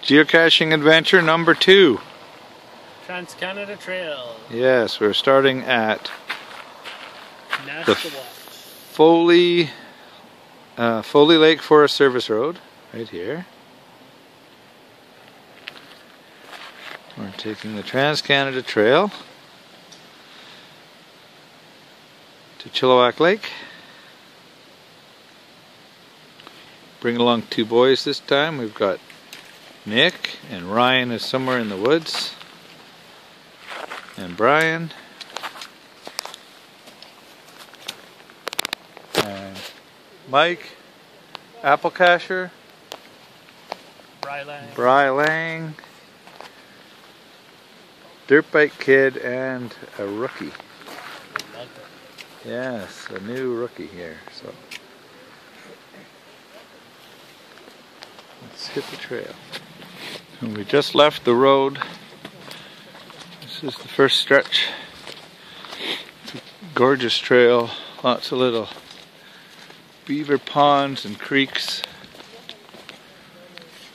Geocaching adventure number 2. Trans-Canada Trail. Yes, we're starting at the Foley Lake Forest Service Road, right here. We're taking the Trans-Canada Trail to Chilliwack Lake. Bring along 2 boys this time. We've got Nick, and Ryan is somewhere in the woods, and Brian, and Mike, Apple Casher, Brilang, Dirt Bike Kid, and a rookie. Yes, a new rookie here. So let's hit the trail. And we just left the road. This is the first stretch. It's a gorgeous trail. Lots of little beaver ponds and creeks.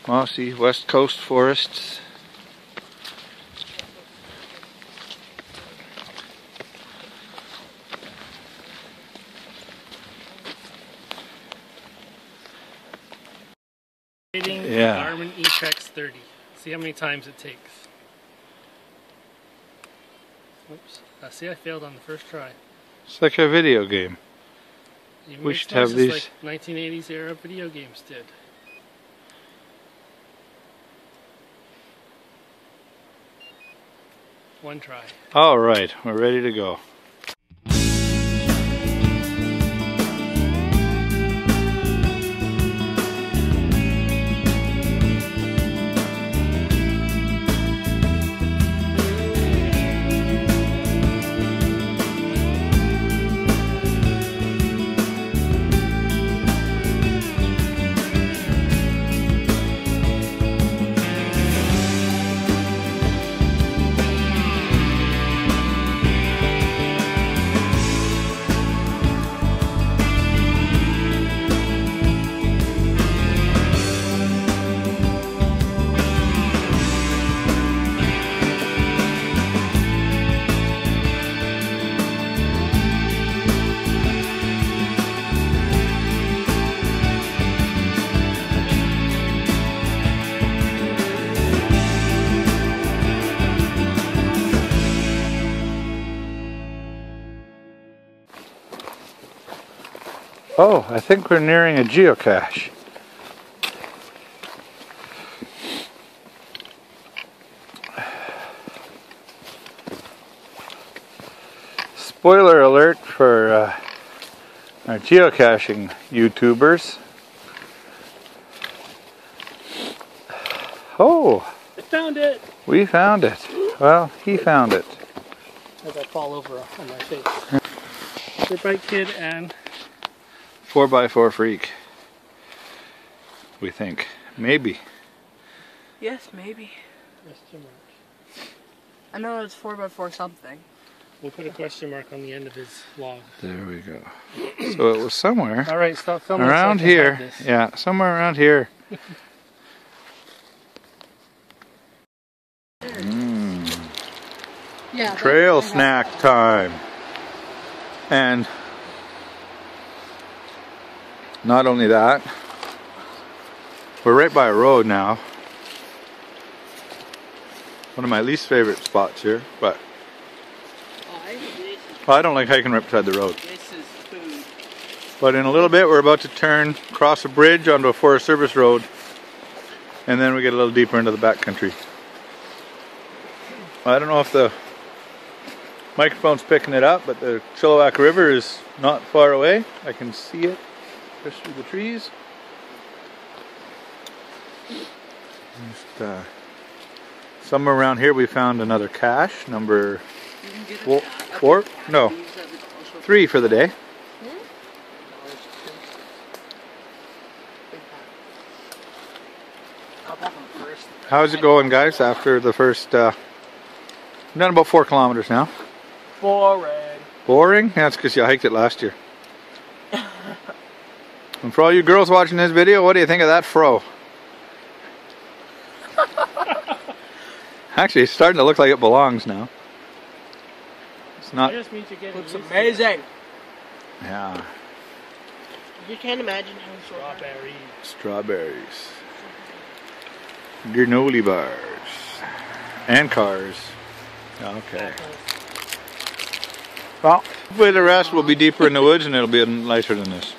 Mossy west coast forests. Yeah. Garmin eTrex 30. See how many times it takes. Oops. See, I failed on the first try. It's like a video game. Even we should have these. Like 1980s era video games did. One try. All right, we're ready to go. Oh, I think we're nearing a geocache. Spoiler alert for our geocaching YouTubers. Oh! I found it! We found it. Well, he found it. As I fall over on my face. Dirt Bike Kid and 4x4 freak. We think. Maybe. Yes, maybe. I know it's 4x4 something. We'll put a question mark on the end of his log. There we go. So it was somewhere. All right, stop filming. Around here. Yeah, somewhere around here. Yeah. Trail snack time. And not only that, we're right by a road now. One of my least favorite spots here, but I don't like hiking right beside the road. This is food. But in a little bit we're about to cross a bridge onto a Forest Service road, and then we get a little deeper into the backcountry. I don't know if the microphone's picking it up, but the Chilliwack River is not far away. I can see it just through the trees. Just Somewhere around here we found another cache, number 4? No, 3 for the day. How's it going, guys, after the first, we've done about 4 kilometers now. Boring. Boring? Yeah, that's because you hiked it last year. And for all you girls watching this video, what do you think of that fro? Actually, it's starting to look like it belongs now. It's not. That just means you're getting Looks used to amazing. Yeah. You can't imagine how Strawberry. Strawberries. Granola bars. And cars. Okay. Well, hopefully the rest will be deeper in the woods and it'll be lighter than this.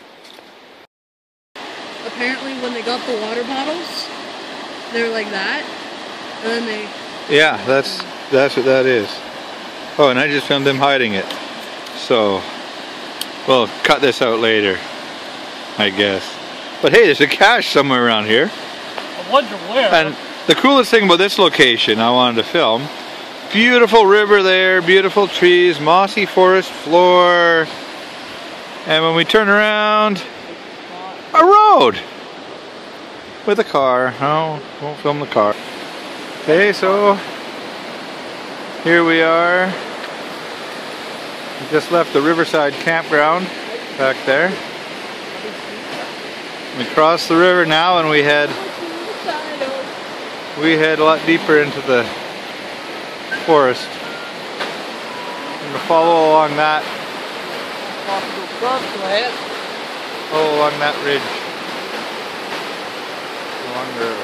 Apparently when they got the water bottles, they're like that. And then they... Yeah, that's what that is. Oh, and I just filmed them hiding it. So, we'll cut this out later, I guess. But hey, there's a cache somewhere around here. I wonder where. And the coolest thing about this location I wanted to film, beautiful river there, beautiful trees, mossy forest floor, and when we turn around, a road with a car. Oh, won't film the car. Okay, so here we are. We just left the Riverside campground back there. We cross the river now and we head a lot deeper into the forest. I'm going to follow along that ridge along the river.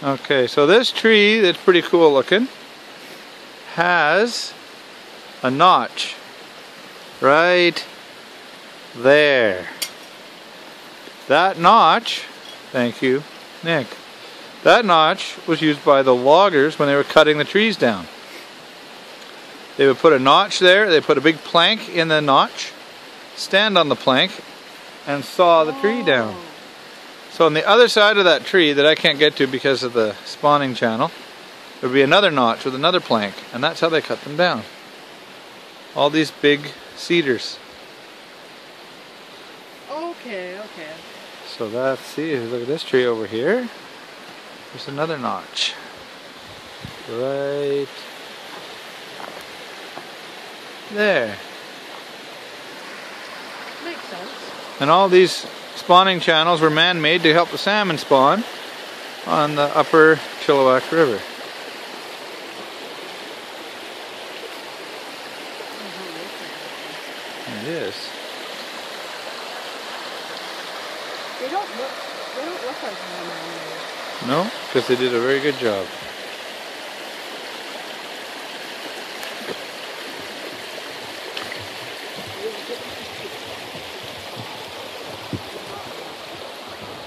Okay, so this tree that's pretty cool looking has a notch right there. That notch, thank you, Nick, that notch was used by the loggers when they were cutting the trees down. They would put a notch there, they put a big plank in the notch, stand on the plank, and saw the tree down. So on the other side of that tree that I can't get to because of the spawning channel, there would be another notch with another plank, and that's how they cut them down. All these big cedars. Okay. So that's, see, look at this tree over here. There's another notch. Right there. Makes sense. And all these spawning channels were man-made to help the salmon spawn on the upper Chilliwack River. It is. They don't look like they're man-made. No, because they did a very good job.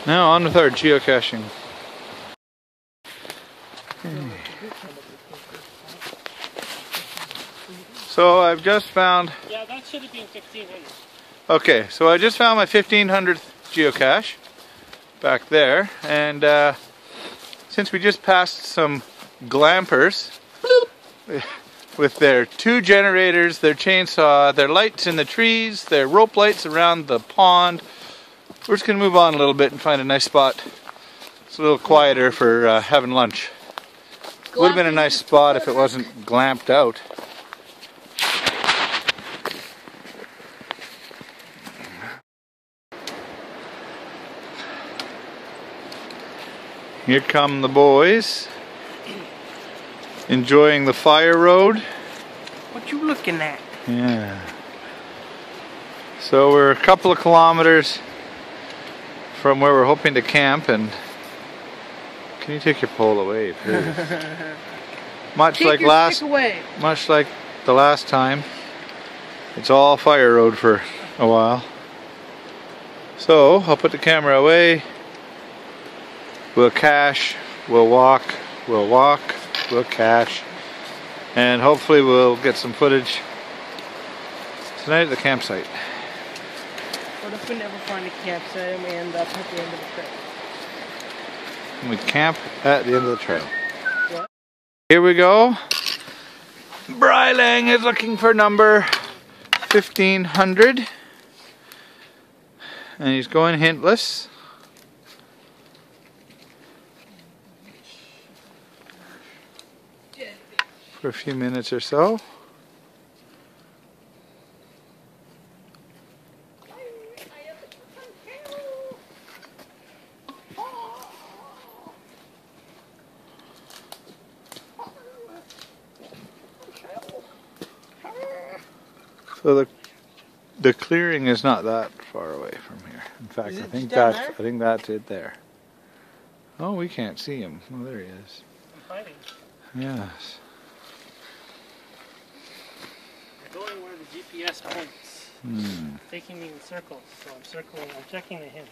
Now on with our geocaching. So I've just found... Yeah, that should have been 1500. Okay, so I just found my 1500th geocache back there, and since we just passed some glampers, with their 2 generators, their chainsaw, their lights in the trees, their rope lights around the pond. We're just going to move on a little bit and find a nice spot. It's a little quieter for having lunch. Would have been a nice spot if it wasn't glamped out. Here come the boys, enjoying the fire road. What you looking at? Yeah. So we're a couple of kilometers from where we're hoping to camp, and can you take your pole away, please? Much like the last time, it's all fire road for a while. So I'll put the camera away. We'll cache, we'll walk, we'll cache, and hopefully we'll get some footage tonight at the campsite. What if we never find a campsite and we end up at the end of the trail? We camp at the end of the trail. What? Here we go. Brilang is looking for number 1500, and he's going hintless. For a few minutes or so. So the clearing is not that far away from here. In fact, I think that's it there. Oh, we can't see him. Oh, there he is. I'm fighting. Yes. Going where the GPS points. Taking me in circles, so I'm circling. I'm checking the hint.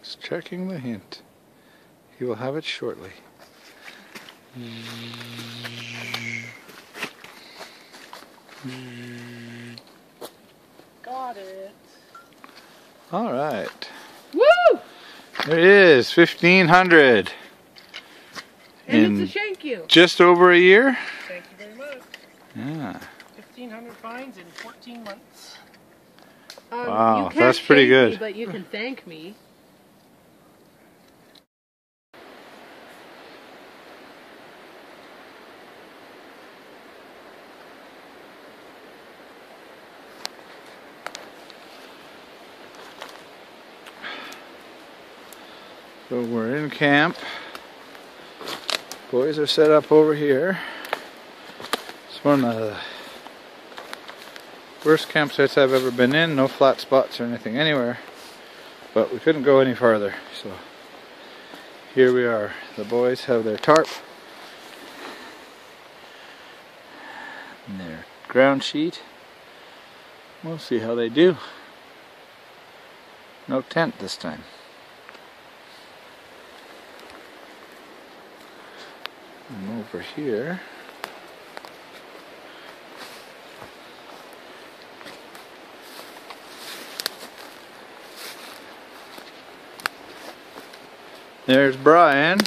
He's checking the hint. He will have it shortly. Got it. All right. Woo! There it is, 1500. And it's a thank you. Just over a year. Thank you very much. Yeah. 1,500 finds in 14 months. Wow, you can't that's pretty thank good. Me, but you can thank me. So we're in camp. Boys are set up over here. It's one of the worst campsites I've ever been in. No flat spots or anything anywhere. But we couldn't go any farther. So here we are. The boys have their tarp and their ground sheet. We'll see how they do. No tent this time. And over here, there's Brian.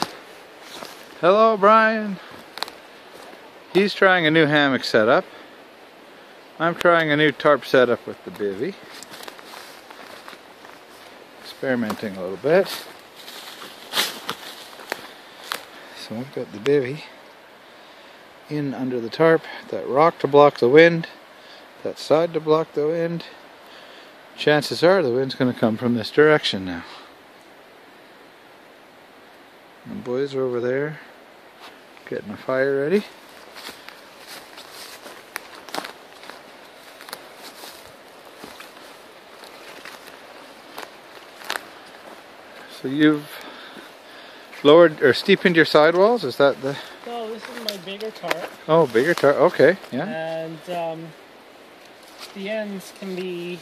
Hello, Brian. He's trying a new hammock setup. I'm trying a new tarp setup with the bivvy. Experimenting a little bit. So I've got the bivvy in under the tarp, that rock to block the wind, that side to block the wind. Chances are the wind's going to come from this direction now. The boys are over there getting a fire ready. So you've lowered or steepened your sidewalls? Is that the... No, this is my bigger tarp. Oh, bigger tarp. Okay, yeah. And the ends can be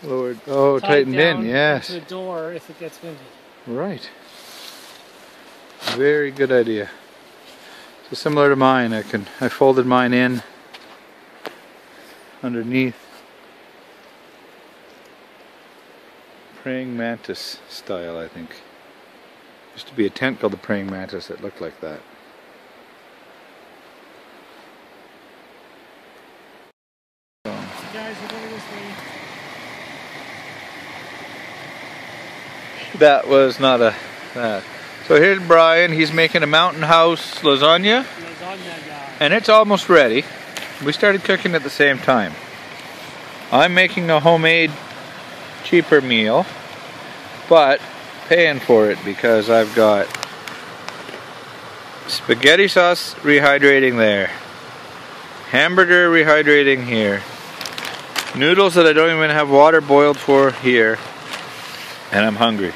Lowered. Oh, tightened in. Yes. To the door if it gets windy. Right. Very good idea. So similar to mine, I folded mine in underneath. Praying mantis style, I think. Used to be a tent called the Praying Mantis that looked like that. guys for going with me. That was not a... So here's Brian. He's making a mountain house lasagna. Lasagna guy. And it's almost ready. We started cooking at the same time. I'm making a homemade, cheaper meal, but paying for it because I've got spaghetti sauce rehydrating there, hamburger rehydrating here, noodles that I don't even have water boiled for here, and I'm hungry.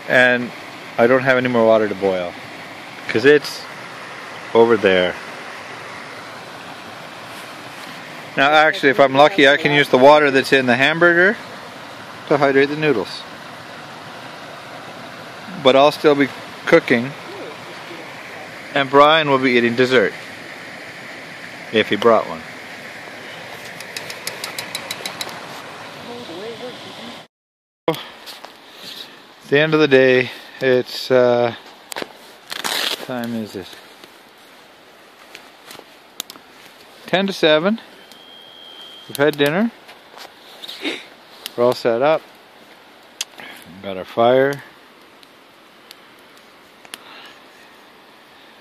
And I don't have any more water to boil because it's over there. Now actually, if I'm lucky, I can use the water that's in the hamburger to hydrate the noodles. But I'll still be cooking, and Brian will be eating dessert, if he brought one. At the end of the day, it's, what time is it? 10 to 7. We've had dinner. We're all set up. We've got our fire.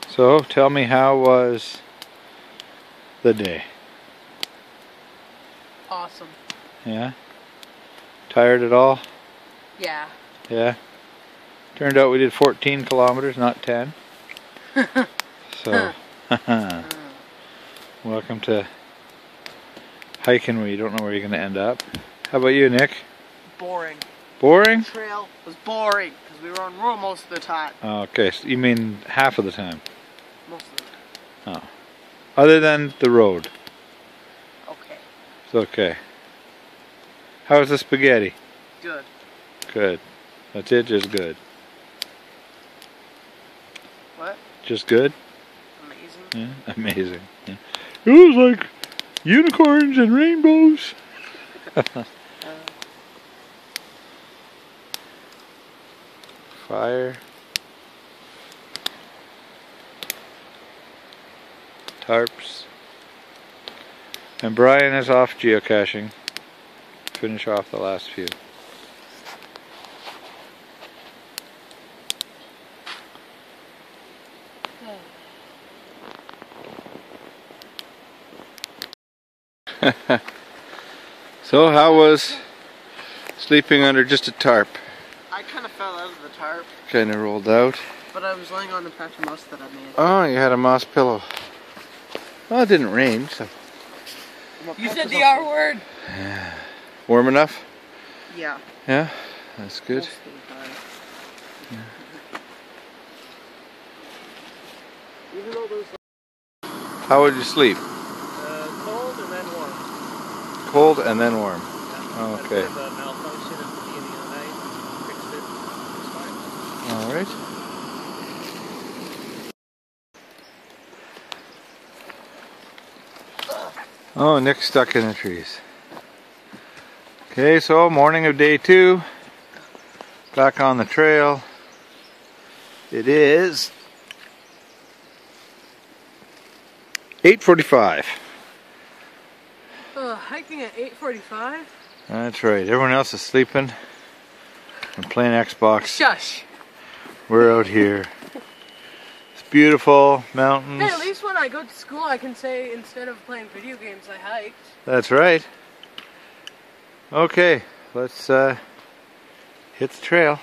So, tell me, how was the day? Awesome. Yeah? Tired at all? Yeah. Yeah? Turned out we did 14 kilometers, not 10. So, welcome to hiking where you don't know where you're going to end up. How about you, Nick? Boring. Boring? The trail was boring because we were on road most of the time. Oh, okay, so you mean half of the time? Most of the time. Oh. Other than the road? Okay. It's okay. How's the spaghetti? Good. Good. That's it, just good. What? Just good? Amazing. Yeah, amazing. Yeah. It was like unicorns and rainbows. Fire. Tarps. And Brian is off geocaching. Finish off the last few. So how was sleeping under just a tarp? I kind of fell out of the tarp, Kind of rolled out. but I was laying on the patch of moss that I made. Oh, you had a moss pillow. Well, it didn't rain, so. You said the R word. Warm enough? Yeah. Yeah, that's good. Most of the time. Even though there's How would you sleep? Cold and then warm. Cold and then warm. Yeah. Oh, okay. That's a malfunction at the beginning of the night. Fixed it. It's fine. All right. Oh, Nick's stuck in the trees. Okay, so morning of day 2. Back on the trail. It is 8:45. Hiking at 8:45? That's right. Everyone else is sleeping and playing Xbox. Shush. We're out here. It's beautiful, mountains. Hey, at least when I go to school, I can say instead of playing video games, I hiked. That's right. Okay, let's hit the trail.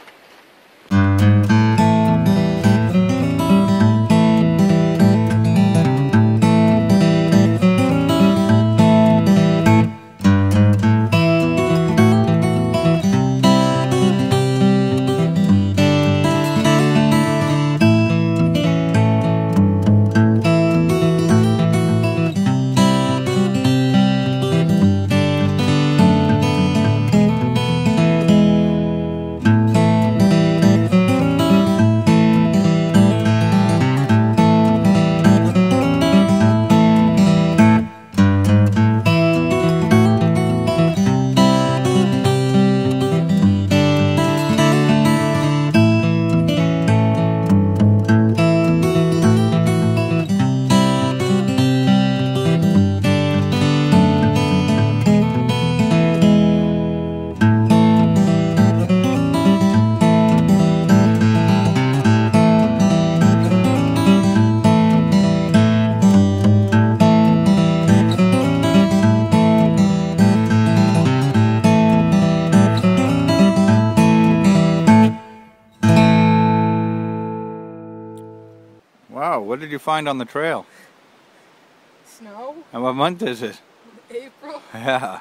you find on the trail? Snow? And what month is it? April? Yeah.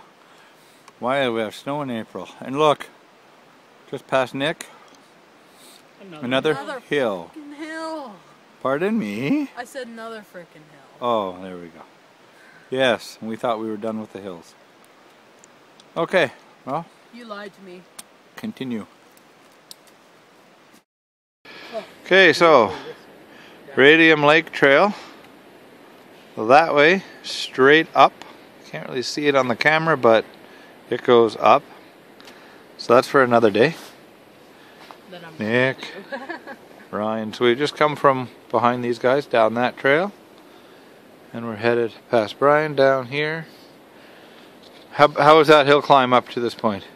Why do we have snow in April? And look, just past Nick, another hill. Frickin' hill. Pardon me? I said another frickin' hill. Oh, there we go. Yes, and we thought we were done with the hills. Okay, well. You lied to me. Continue. Okay, so Radium Lake Trail. So that way, straight up. Can't really see it on the camera, but it goes up. So that's for another day. Nick, Ryan. So we just come from behind these guys down that trail. And we're headed past Brian down here. How was that hill climb up to this point?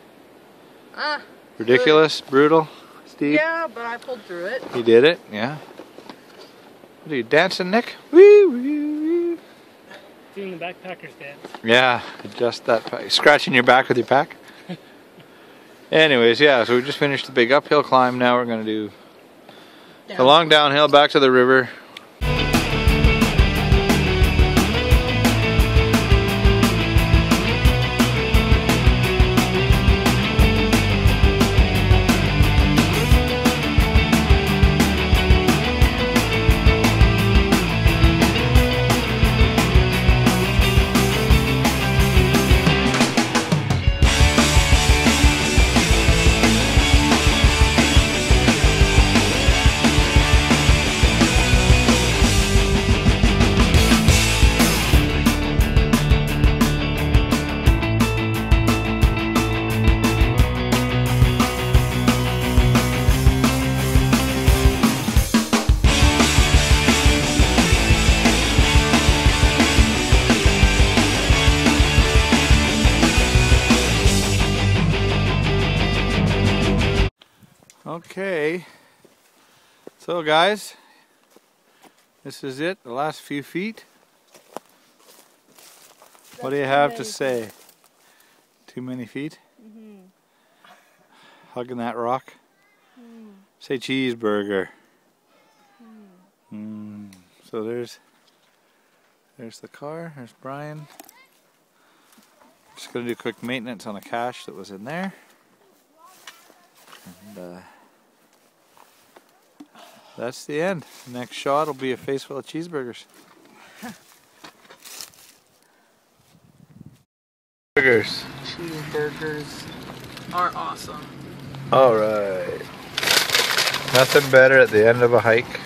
Ridiculous? Good. Brutal? Steep? Yeah, but I pulled through it. You did it? Yeah. What are you, dancing, Nick? Woo, woo, woo. Doing the backpacker's dance. Yeah, just that. Scratching your back with your pack? Anyways, yeah, so we just finished the big uphill climb. Now we're going to do the long downhill back to the river. Okay, so guys, this is it, the last few feet. What do you have to say? Too many feet? Hugging that rock? Say cheeseburger. So there's the car, there's Brian. Just gonna do quick maintenance on a cache that was in there. And that's the end. The next shot will be a face full of cheeseburgers. Cheeseburgers are awesome. Alright. Nothing better at the end of a hike